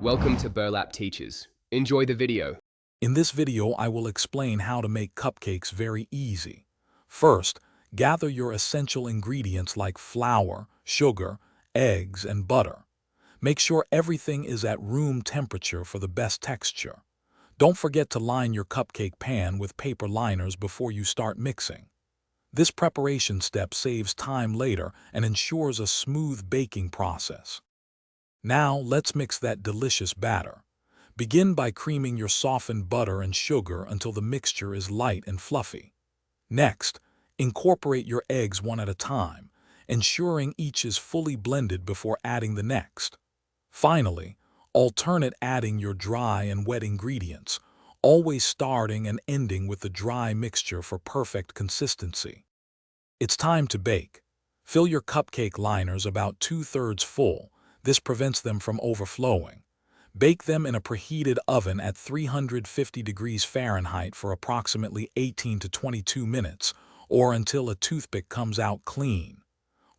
Welcome to Burlap Teachers. Enjoy the video. In this video, I will explain how to make cupcakes very easy. First, gather your essential ingredients like flour, sugar, eggs, and butter. Make sure everything is at room temperature for the best texture. Don't forget to line your cupcake pan with paper liners before you start mixing. This preparation step saves time later and ensures a smooth baking process. Now, let's mix that delicious batter. Begin by creaming your softened butter and sugar until the mixture is light and fluffy. Next, incorporate your eggs one at a time, ensuring each is fully blended before adding the next. Finally, alternate adding your dry and wet ingredients, always starting and ending with the dry mixture for perfect consistency. It's time to bake. Fill your cupcake liners about 2/3 full. This prevents them from overflowing. Bake them in a preheated oven at 350 degrees Fahrenheit for approximately 18 to 22 minutes, or until a toothpick comes out clean.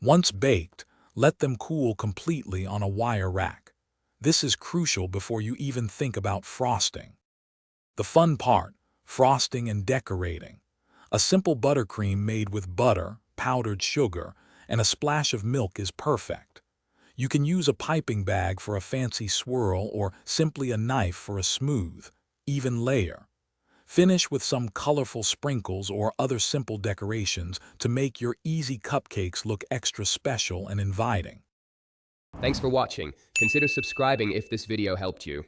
Once baked, let them cool completely on a wire rack. This is crucial before you even think about frosting. The fun part, frosting and decorating. A simple buttercream made with butter, powdered sugar, and a splash of milk is perfect. You can use a piping bag for a fancy swirl or simply a knife for a smooth, even layer. Finish with some colorful sprinkles or other simple decorations to make your easy cupcakes look extra special and inviting. Thanks for watching. Consider subscribing if this video helped you.